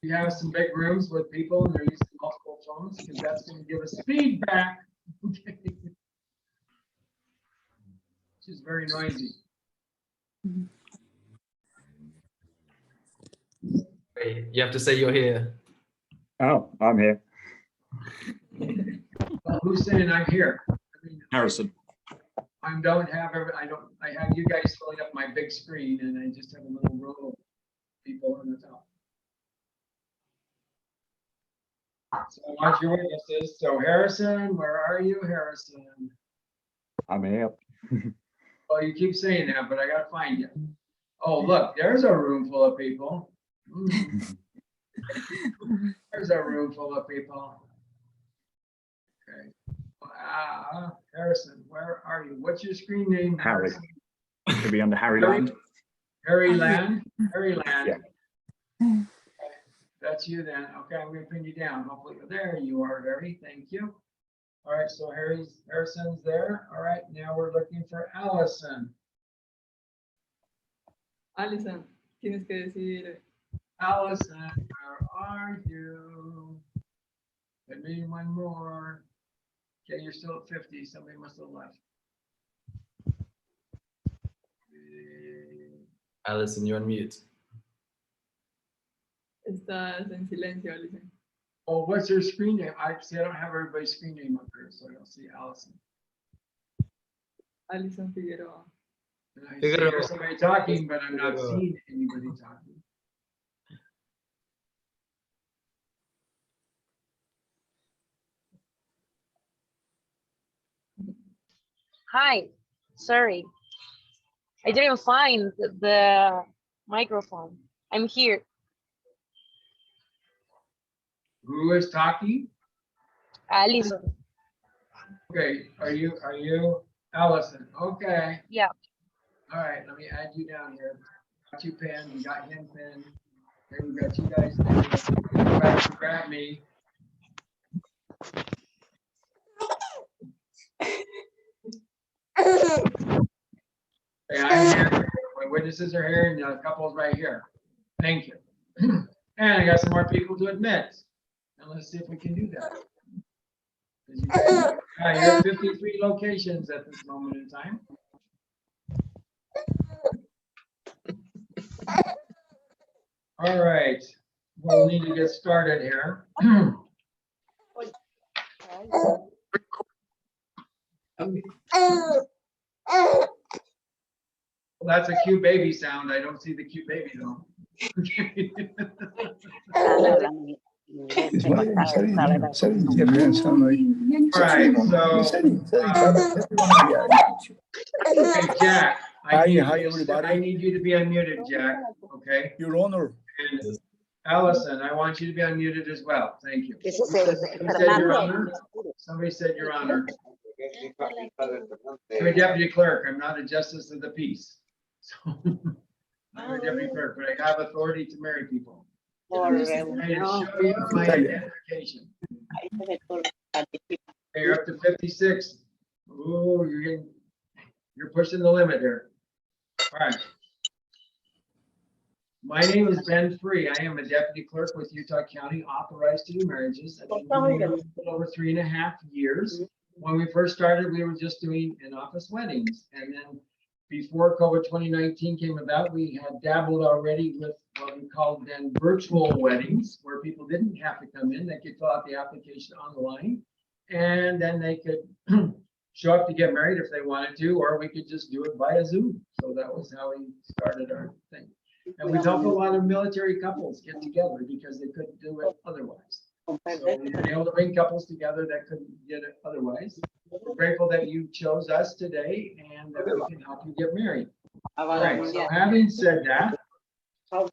We have some big rooms with people and they're using multiple phones because that's going to give us feedback. Okay. She's very noisy. Wait, you have to say you're here. Oh, I'm here. Well, who's saying I'm here? I mean, Harrison. I have you guys filling up my big screen and I just have a little row of people on the top. So watch your witnesses. So Harrison, where are you, Harrison? I'm here. Oh, you keep saying that, but I gotta find you. Oh, look, there's a room full of people. There's a room full of people. Okay. Harrison, where are you? What's your screen name? Harry. Harrison? Should be under Harry Land. Harry Land? Harry Land. Yeah. Okay. That's you then. Okay, I'm gonna pin you down. Hopefully, there you are, Harry. Thank you. All right, so Harrison's there. All right, now we're looking for Allison. Allison, tienes que decir. Allison, where are you? Give me one more. Okay, you're still at 50. Somebody must have left. Alison, you're on mute. Estás en silencio, Allison. Oh, what's her screen name? I don't have everybody's screen name up here, so I don't see Allison. Allison Figueroa. And I see there's somebody talking, but I'm not seeing anybody talking. Hi, sorry. I didn't find the microphone. I'm here. Who is talking? Allison. Okay, are you Allison? Okay. Yeah. All right, let me add you down here. Got you pinned, we got him pinned. Okay, we got you guys pinned. Grab me. Okay, I'm here. My witnesses are here, and the couple's right here. Thank you. And I got some more people to admit. And let's see if we can do that. You guys, you're at 53 locations at this moment in time. All right, we'll need to get started here. Well, that's a cute baby sound. I don't see the cute baby though. All right, so okay, Jack, I need you to be unmuted, Jack. Okay. Your Honor. And Allison, I want you to be unmuted as well. Thank you. Who said Your Honor? Somebody said Your Honor. I'm a deputy clerk. I'm not a justice of the peace. So I'm a deputy clerk, but I have authority to marry people. I show you my identification. Okay, you're up to 56. Ooh, you're pushing the limit here. All right. My name is Ben Free. I am a deputy clerk with Utah County, authorized to do marriages. I've been doing it a little over 3.5 years. When we first started, we were just doing in-office weddings. And then before COVID 2019 came about, we had dabbled already with what we called then virtual weddings, where people didn't have to come in. They could fill out the application online, and then they could show up to get married if they wanted to, or we could just do it via Zoom. So that was how we started our thing. And we've helped a lot of military couples get together because they couldn't do it otherwise. So we've been able to bring couples together that couldn't get it otherwise. We're grateful that you chose us today and that we can help you get married. All right, so having said that, I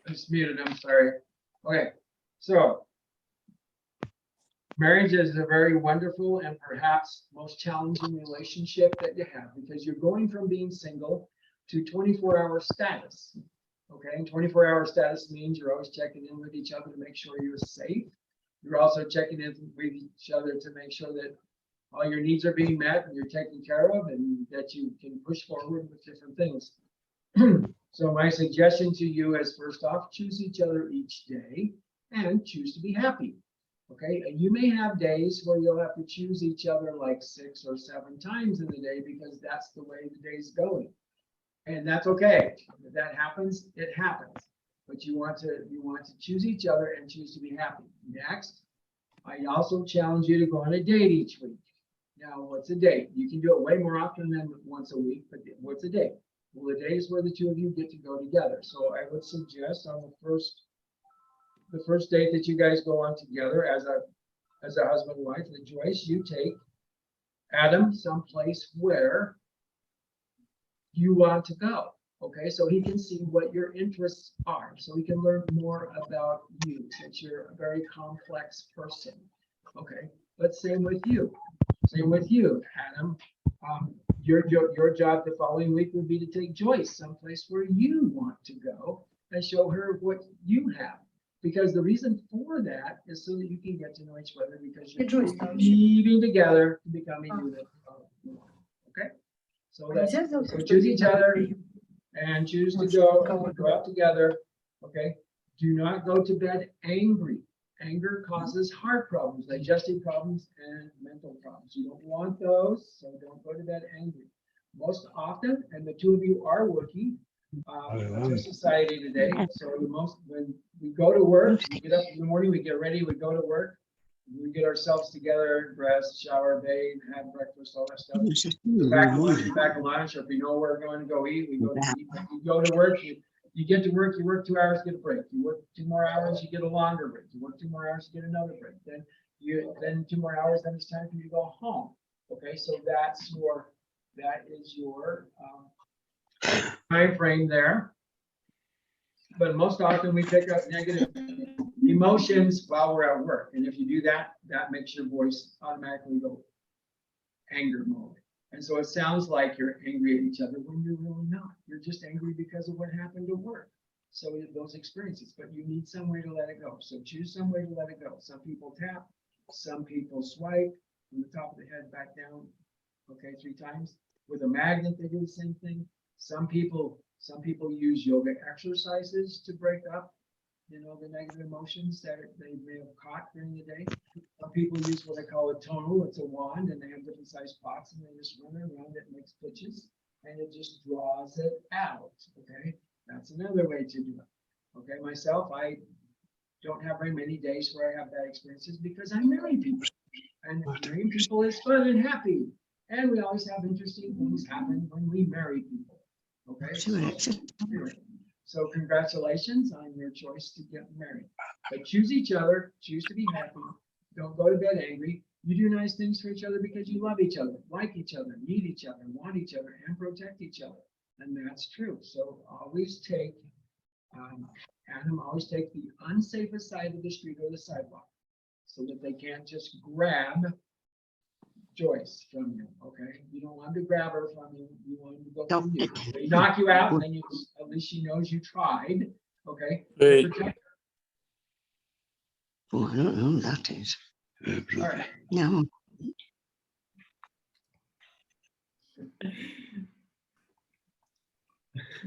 just muted, I'm sorry. Okay, so marriage is a very wonderful and perhaps most challenging relationship that you have because you're going from being single to 24-hour status. Okay, and 24-hour status means you're always checking in with each other to make sure you're safe. You're also checking in with each other to make sure that all your needs are being met and you're taken care of, and that you can push forward with different things. So my suggestion to you is, first off, choose each other each day and choose to be happy. Okay, and you may have days where you'll have to choose each other like 6 or 7 times in the day because that's the way the day's going. And that's okay. If that happens, it happens. But you want to choose each other and choose to be happy. Next, I also challenge you to go on a date each week. Now, what's a date? You can do it way more often than once a week, but what's a date? Well, the day is where the two of you get to go together. So I would suggest on the first date that you guys go on together as a husband and wife, the Joyce, you take Adam someplace where you want to go. Okay, so he can see what your interests are, so he can learn more about you, since you're a very complex person. Okay, but same with you, Adam. Your job the following week would be to take Joyce someplace where you want to go and show her what you have. Because the reason for that is so that you can get to know each other, because you're weaving together to become a unit of one. Okay, so choose each other and choose to go out together. Okay, do not go to bed angry. Anger causes heart problems, digestive problems, and mental problems. You don't want those, so don't go to bed angry. Most often, and the two of you are working for society today. So when we go to work, we get up in the morning, we get ready, we go to work, we get ourselves together, dress, shower, bathe, have breakfast, all that stuff. Back to lunch, or if we know where we're going to go eat, we go to eat. You go to work, you get to work, you work 2 hours, get a break. You work 2 more hours, you get a longer break. You work 2 more hours, you get another break. Then 2 more hours, then it's time for you to go home. Okay, so that is your time frame there. But most often we pick up negative emotions while we're at work. And if you do that, that makes your voice automatically go anger mode. And so it sounds like you're angry at each other when you're really not. You're just angry because of what happened at work. So those experiences, but you need some way to let it go. So choose some way to let it go. Some people tap, some people swipe from the top of the head back down, okay, 3 times. With a magnet, they do the same thing. Some people use yoga exercises to break up, the negative emotions that they may have caught during the day. Some people use what I call a tonal. It's a wand, and they have different sized pots, and they just run around it, makes pitches, and it just draws it out. Okay, that's another way to do it. Okay, myself, I don't have very many days where I have bad experiences because I marry people, and marrying people is fun and happy, and we always have interesting things happen when we marry people. Okay, so congratulations on your choice to get married. But choose each other, choose to be happy. Don't go to bed angry. You do nice things for each other because you love each other, like each other, need each other, want each other, and protect each other. And that's true. So always take, Adam, always take the unsafest side of the street or the sidewalk so that they can't just grab Joyce from you, okay? You don't want to grab her from you. You want to go from you. They knock you out, then at least she knows you tried, okay? Hey. Protect Oh, I don't know who that is. her. All right. No.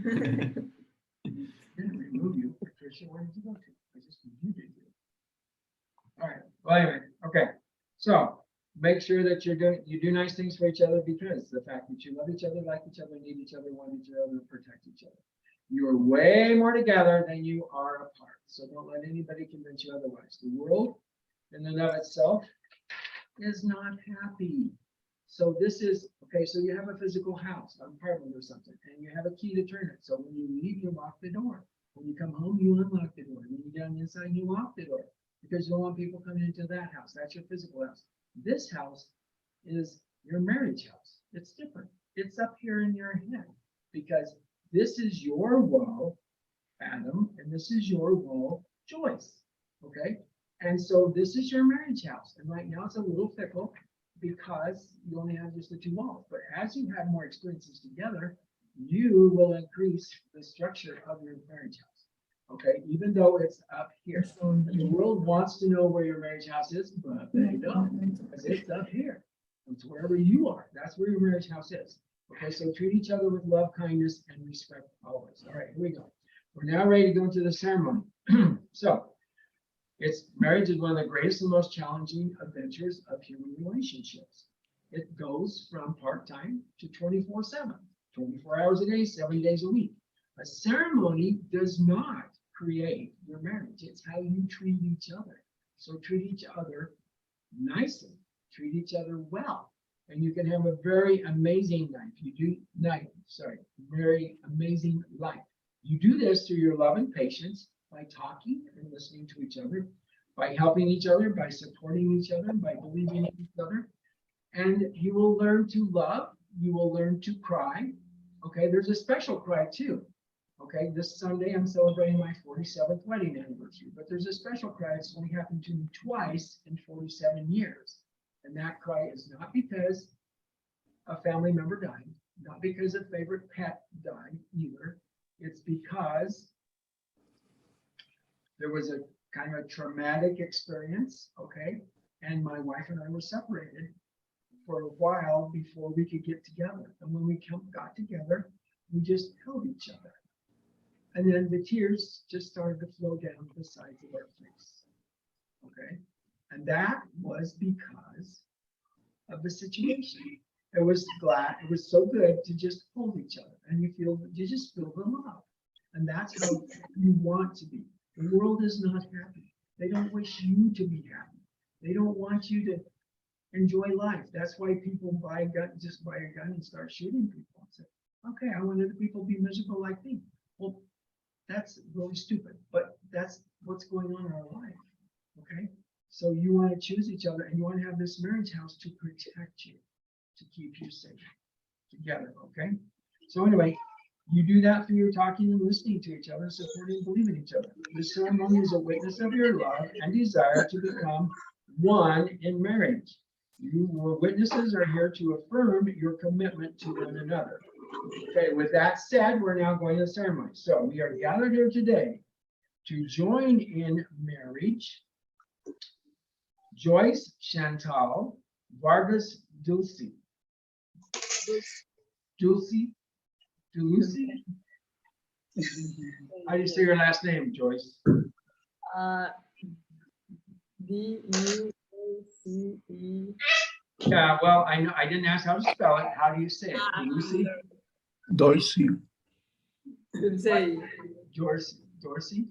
Didn't remove you. Patricia, where did you go to? I just muted you. All right. Well, anyway, okay. So make sure that you do nice things for each other, because the fact that you love each other, like each other, need each other, want each other, protect each other. You are way more together than you are apart. So don't let anybody convince you otherwise. The world in and of itself is not happy. So this is, okay, so you have a physical house, an apartment or something, and you have a key to turn it. So when you leave, you lock the door. When you come home, you unlock the door. When you get on the inside, you lock the door, because you don't want people coming into that house. That's your physical house. This house is your marriage house. It's different. It's up here in your head, because this is your woe, Adam, and this is your woe, Joyce. Okay? And so this is your marriage house. And right now it's a little fickle because you only have just the 2 walls. But as you have more experiences together, you will increase the structure of your marriage house. Okay? Even though it's up here. The world wants to know where your marriage house is, but they don't, because it's up here. It's wherever you are. That's where your marriage house is. Okay, so treat each other with love, kindness, and respect always. All right, here we go. We're now ready to go into the ceremony. So, marriage is one of the greatest and most challenging adventures of human relationships. It goes from part-time to 24/7, 24 hours a day, 7 days a week. A ceremony does not create your marriage. It's how you treat each other. So treat each other nicely, treat each other well, and you can have a very amazing very amazing life. You do this through your love and patience, by talking and listening to each other, by helping each other, by supporting each other, by believing in each other. And you will learn to love, you will learn to cry. Okay, there's a special cry too. Okay, this Sunday I'm celebrating my 47th wedding anniversary, but there's a special cry. It's only happened to me twice in 47 years. And that cry is not because a family member died, not because a favorite pet died either. It's because there was a kind of a traumatic experience, okay? And my wife and I were separated for a while before we could get together. And when we got together, we just held each other. And then the tears just started to flow down the sides of our face, okay? And that was because of the situation. It was so good to just hold each other, and you just feel the love. And that's how you want to be. The world is not happy. They don't wish you to be happy. They don't want you to enjoy life. That's why people buy a gun and start shooting people and say, okay, I want other people to be miserable like me. Well, that's really stupid, but that's what's going on in our life, okay? So you want to choose each other, and you want to have this marriage house to protect you, to keep you safe together, okay? So anyway, you do that through your talking and listening to each other, supporting and believing each other. This ceremony is a witness of your love and desire to become one in marriage. You witnesses are here to affirm your commitment to one another. Okay, with that said, we're now going to the ceremony. So we are gathered here today to join in marriage Joyce Chantal Vargas Dulce. Dulce? How do you say your last name, Joyce? D-U-C-E. Yeah, well, I know I didn't ask how to spell it. How do you say it? Dulce? Dorsey. Dulce. Dorsey?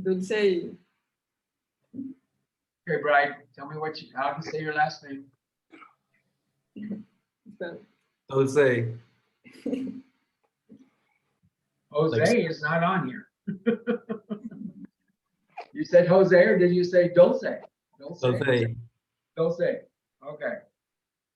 Dulce. Okay, Bride, tell me how to say your last name. Spell. Jose. Jose is not on here. You said Jose, or did you say Dulce? Jose. Dulce. Okay.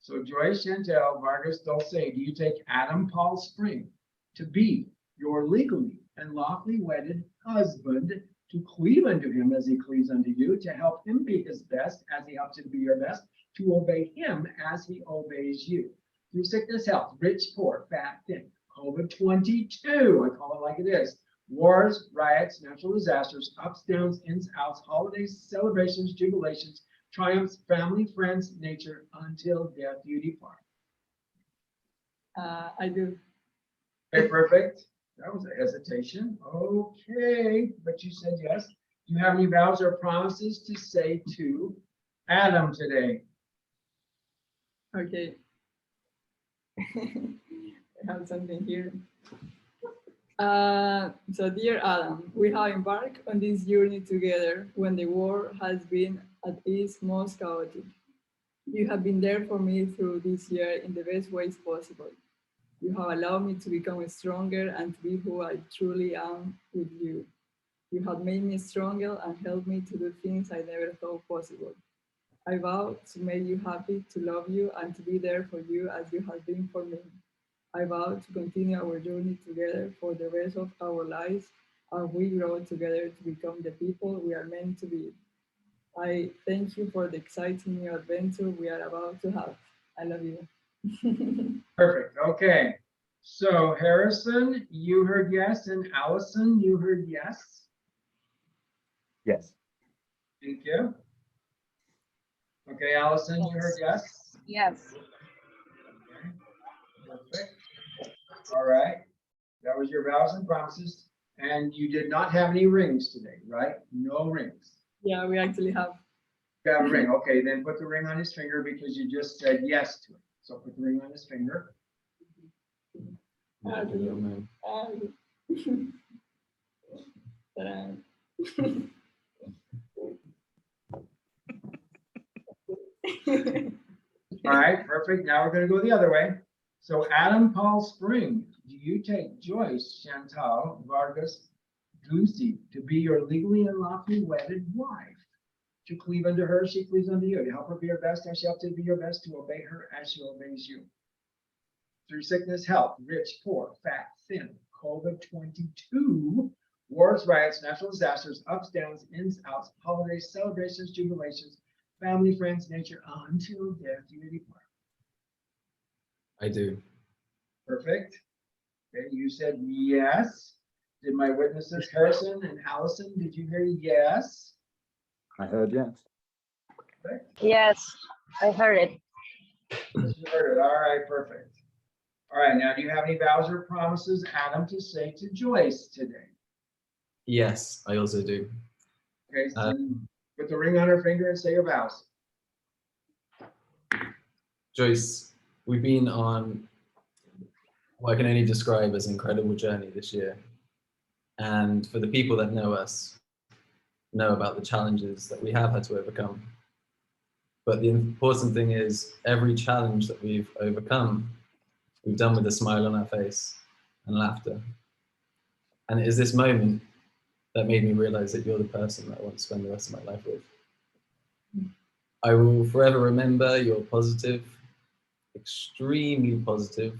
So Joyce Chantel Vargas Dulce, do you take Adam Paul Spring to be your legally and lawfully wedded husband, to cleave unto him as he cleaves unto you, to help him be his best as he helps you to be your best, to obey him as he obeys you, through sickness, health, rich, poor, fat, thin, COVID-22, I call it like it is, wars, riots, natural disasters, ups, downs, ins, outs, holidays, celebrations, jubilations, triumphs, family, friends, nature, until death you depart. I do. Okay, perfect. That was a hesitation. Okay, but you said yes. Do you have any vows or promises to say to Adam today? Okay. I have something here. So dear Adam, we have embarked on this journey together when the world has been at its most chaotic. You have been there for me through this year in the best ways possible. You have allowed me to become stronger and to be who I truly am with you. You have made me stronger and helped me to do things I never thought possible. I vow to make you happy, to love you, and to be there for you as you have been for me. I vow to continue our journey together for the rest of our lives as we grow together to become the people we are meant to be. I thank you for the exciting new adventure we are about to have. I love you. Perfect. Okay. So Harrison, you heard yes, and Allison, you heard yes. Yes. Thank you. Okay, Allison, you heard yes? Yes. Okay, perfect. All right, that was your vows and promises. And you did not have any rings today, right? No rings. Yeah, we actually have. You have a ring. Okay, then put the ring on his finger because you just said yes to it. So put the ring on his finger. Yeah, good little man. Ta-da. All right, perfect. Now we're going to go the other way. So Adam Paul Spring, do you take Joyce Chantal Vargas Ducey to be your legally and lawfully wedded wife? To cleave unto her, she cleaves unto you. To help her be your best, and shall to be your best, to obey her as she obeys you. Through sickness, health, rich, poor, fat, thin, COVID-22, wars, riots, natural disasters, ups, downs, ins, outs, holidays, celebrations, jubilations, family, friends, nature, until death do you depart. I do. Perfect. Okay, you said yes. Did my witnesses, Harrison and Allison, did you hear yes? I heard yes. Yes, I heard it. Yes, you heard it. All right, perfect. All right, now do you have any vows or promises, Adam, to say to Joyce today? Yes, I also do. Okay, so put the ring on her finger and say your vows. Joyce, we've been on what I can only describe as an incredible journey this year. And for the people that know us, know about the challenges that we have had to overcome. But the important thing is every challenge that we've overcome, we've done with a smile on our face and laughter. And it is this moment that made me realize that you're the person that I want to spend the rest of my life with. I will forever remember your positive, extremely positive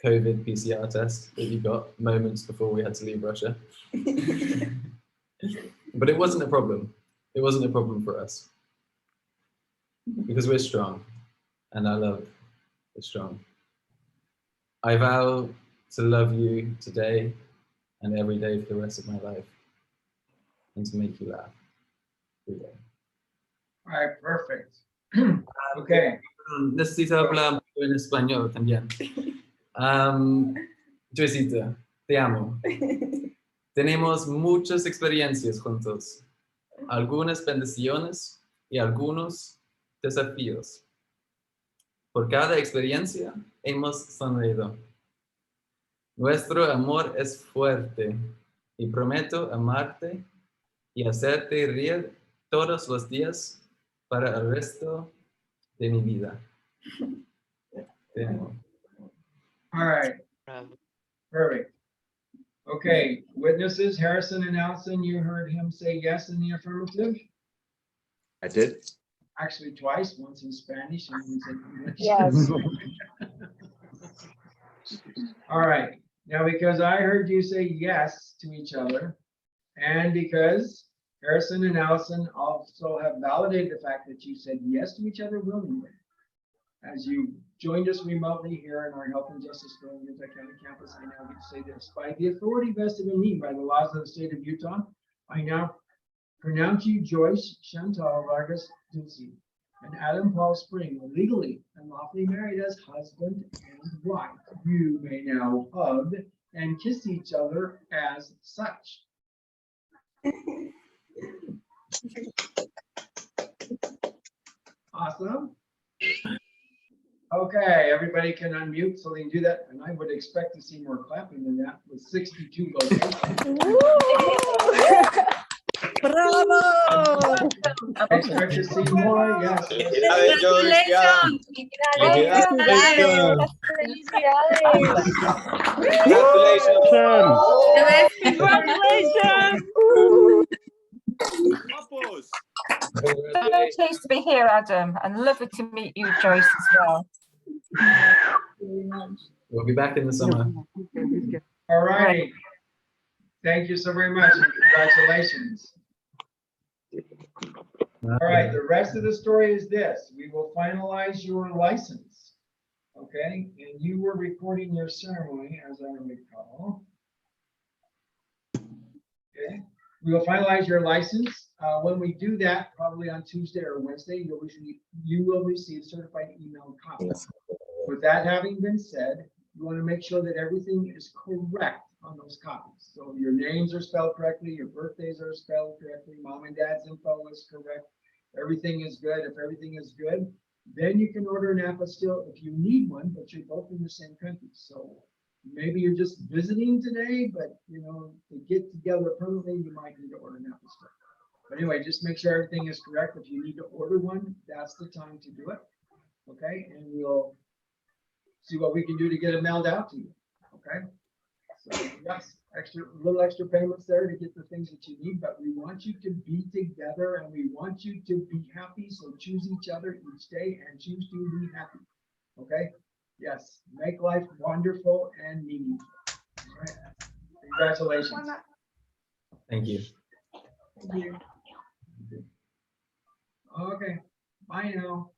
COVID PCR test that you got moments before we had to leave Russia. But it wasn't a problem. It wasn't a problem for us because we're strong and our love is strong. I vow to love you today and every day for the rest of my life and to make you laugh every day. All right, perfect. Okay. Necesito hablar en español también. Joycita, te amo. Tenemos muchas experiencias juntos, algunas bendiciones y algunos desafíos. Por cada experiencia hemos sonreído. Nuestro amor es fuerte y prometo amarte y hacerte reír todos los días para el resto de mi vida. Te amo. All right. Perfect. Okay, witnesses, Harrison and Allison, you heard him say yes in the affirmative? I did. Actually twice, once in Spanish and once in English. Yes. All right, now because I heard you say yes to each other, and because Harrison and Allison also have validated the fact that you said yes to each other willingly, as you joined us remotely here in our Health and Justice Bureau in Utah County campus, I now get to say this. By the authority vested in me by the laws of the state of Utah, I now pronounce you Joyce Chantal Vargas Ducey and Adam Paul Spring legally and lawfully married as husband and wife. You may now hug and kiss each other as such. Awesome. Okay, everybody can unmute so they can do that. And I would expect to see more clapping than that with 62 locations. Bravo! Expect to see more, yes. Congratulations! Congratulations! Very pleased to be here, Adam, and lovely to meet you, Joyce, as well. We'll be back in the summer. All righty. Thank you so very much and congratulations. All right, the rest of the story is this. We will finalize your license. Okay, and you were recording your ceremony, as I recall. Okay, We will finalize your license. When we do that, probably on Tuesday or Wednesday, you will receive certified email copies. With that having been said, you want to make sure that everything is correct on those copies. So your names are spelled correctly, your birthdays are spelled correctly, mom and dad's info is correct. Everything is good. If everything is good, then you can order an apostille if you need one, but you're both in the same country. So maybe you're just visiting today, but you know, to get together permanently, you might need to order an apostille. But anyway, just make sure everything is correct. If you need to order one, that's the time to do it. Okay, and we'll see what we can do to get it mailed out to you. Okay. So yes, little extra payments there to get the things that you need, but we want you to be together and we want you to be happy. So choose each other each day and choose to be happy. Okay. Yes. Make life wonderful and meaningful. All right. Congratulations. Thank you. Okay. Bye now.